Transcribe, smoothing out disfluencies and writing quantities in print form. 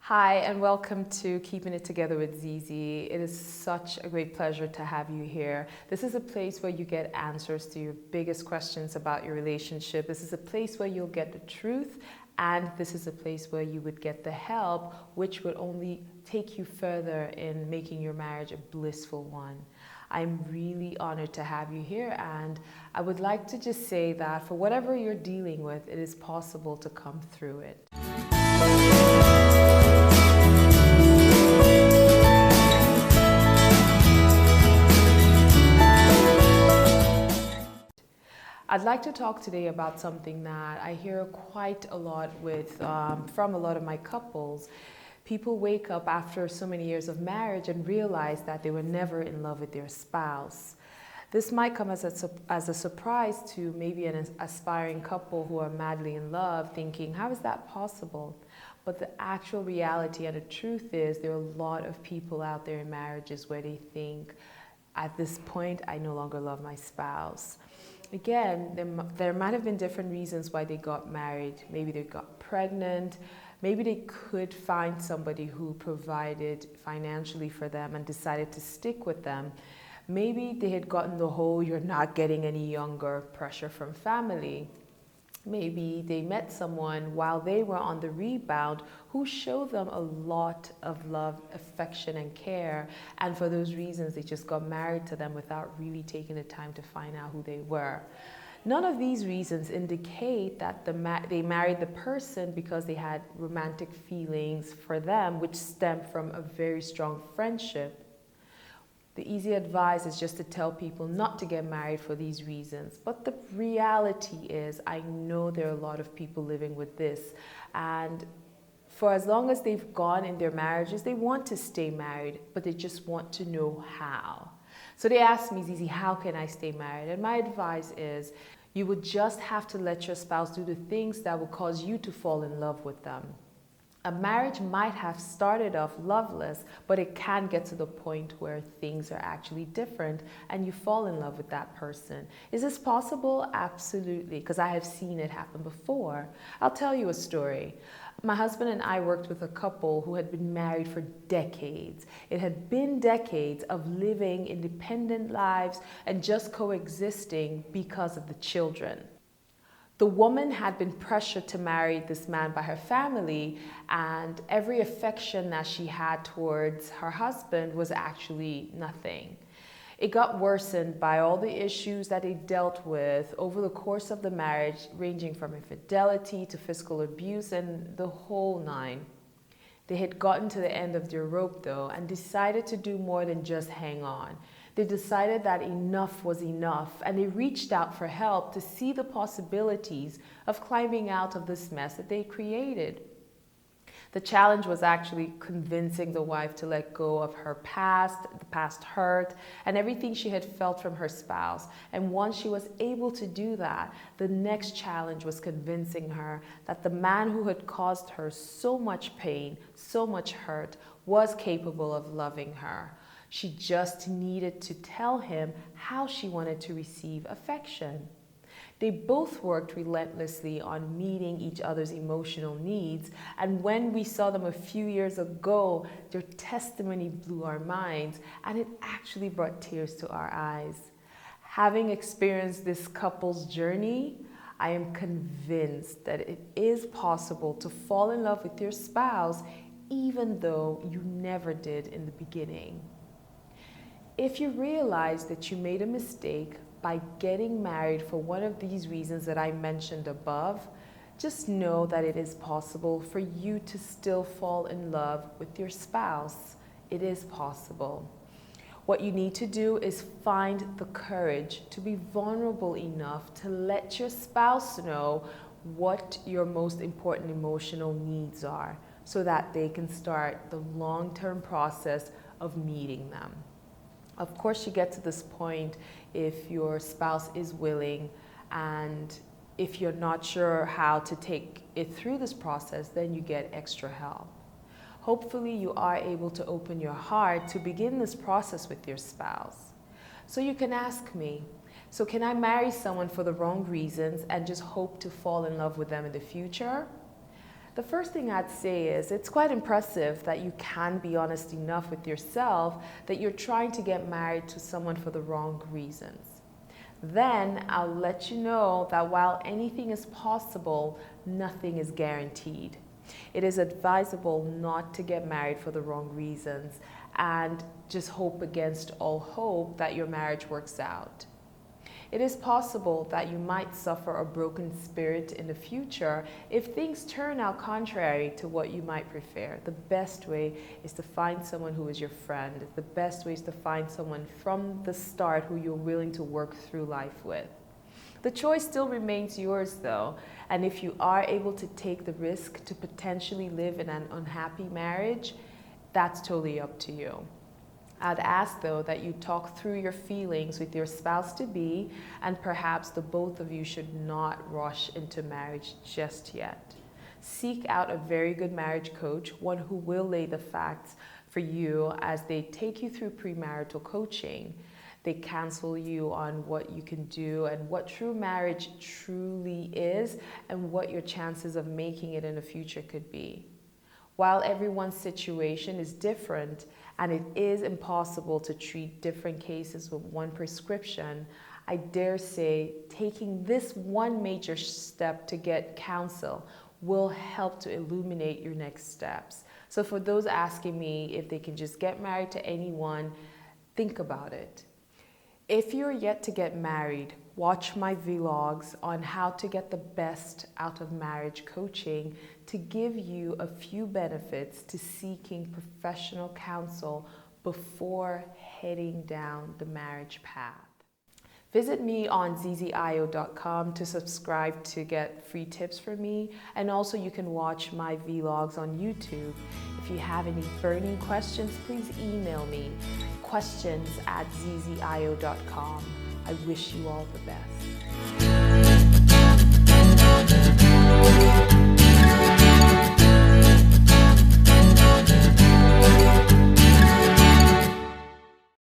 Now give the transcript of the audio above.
Hi, and welcome to Keeping It Together with ZeeZee. It is such a great pleasure to have you here. This is a place where you get answers to your biggest questions about your relationship. This is a place where you'll get the truth, and this is a place where you would get the help, which would only take you further in making your marriage a blissful one. I'm really honored to have you here, and I would like to just say that for whatever you're dealing with, it is possible to come through it. I'd like to talk today about something that I hear quite a lot from a lot of my couples. People wake up after so many years of marriage and realize that they were never in love with their spouse. This might come as a surprise to maybe an aspiring couple who are madly in love, thinking, how is that possible? But the actual reality and the truth is there are a lot of people out there in marriages where they think, at this point, I no longer love my spouse. Again, there might have been different reasons why they got married. Maybe they got pregnant. Maybe they could find somebody who provided financially for them and decided to stick with them. Maybe they had gotten the whole "you're not getting any younger" pressure from family. Maybe they met someone while they were on the rebound who showed them a lot of love, affection, and care. And for those reasons, they just got married to them without really taking the time to find out who they were. None of these reasons indicate that they married the person because they had romantic feelings for them, which stemmed from a very strong friendship. The easy advice is just to tell people not to get married for these reasons. But the reality is, I know there are a lot of people living with this. And for as long as they've gone in their marriages, they want to stay married, but they just want to know how. So they ask me, ZeeZee, how can I stay married? And my advice is, you would just have to let your spouse do the things that will cause you to fall in love with them. A marriage might have started off loveless, but it can get to the point where things are actually different and you fall in love with that person. Is this possible? Absolutely, because I have seen it happen before. I'll tell you a story. My husband and I worked with a couple who had been married for decades. It had been decades of living independent lives and just coexisting because of the children. The woman had been pressured to marry this man by her family, and every affection that she had towards her husband was actually nothing. It got worsened by all the issues that they dealt with over the course of the marriage, ranging from infidelity to physical abuse and the whole nine. They had gotten to the end of their rope, though, and decided to do more than just hang on. They decided that enough was enough, and they reached out for help to see the possibilities of climbing out of this mess that they created. The challenge was actually convincing the wife to let go of her past, the past hurt, and everything she had felt from her spouse. And once she was able to do that, the next challenge was convincing her that the man who had caused her so much pain, so much hurt, was capable of loving her. She just needed to tell him how she wanted to receive affection. They both worked relentlessly on meeting each other's emotional needs, and when we saw them a few years ago, their testimony blew our minds, and it actually brought tears to our eyes. Having experienced this couple's journey, I am convinced that it is possible to fall in love with your spouse even though you never did in the beginning. If you realize that you made a mistake by getting married for one of these reasons that I mentioned above, just know that it is possible for you to still fall in love with your spouse. It is possible. What you need to do is find the courage to be vulnerable enough to let your spouse know what your most important emotional needs are, so that they can start the long-term process of meeting them. Of course, you get to this point if your spouse is willing, and if you're not sure how to take it through this process, then you get extra help. Hopefully, you are able to open your heart to begin this process with your spouse. So you can ask me, so can I marry someone for the wrong reasons and just hope to fall in love with them in the future? The first thing I'd say is it's quite impressive that you can be honest enough with yourself that you're trying to get married to someone for the wrong reasons. Then I'll let you know that while anything is possible, nothing is guaranteed. It is advisable not to get married for the wrong reasons and just hope against all hope that your marriage works out. It is possible that you might suffer a broken spirit in the future if things turn out contrary to what you might prefer. The best way is to find someone who is your friend. The best way is to find someone from the start who you're willing to work through life with. The choice still remains yours though, and if you are able to take the risk to potentially live in an unhappy marriage, that's totally up to you. I'd ask though that you talk through your feelings with your spouse-to-be, and perhaps the both of you should not rush into marriage just yet. Seek out a very good marriage coach, one who will lay the facts for you as they take you through premarital coaching. They counsel you on what you can do and what true marriage truly is and what your chances of making it in the future could be. While everyone's situation is different and it is impossible to treat different cases with one prescription, I dare say taking this one major step to get counsel will help to illuminate your next steps. So for those asking me if they can just get married to anyone, think about it. If you're yet to get married, watch my vlogs on how to get the best out of marriage coaching to give you a few benefits to seeking professional counsel before heading down the marriage path. Visit me on ZeeZeeIhe-Okuneye.com to subscribe to get free tips from me, and also you can watch my vlogs on YouTube. If you have any burning questions, please email me, questions@ZeeZeeIhe-Okuneye.com. I wish you all the best.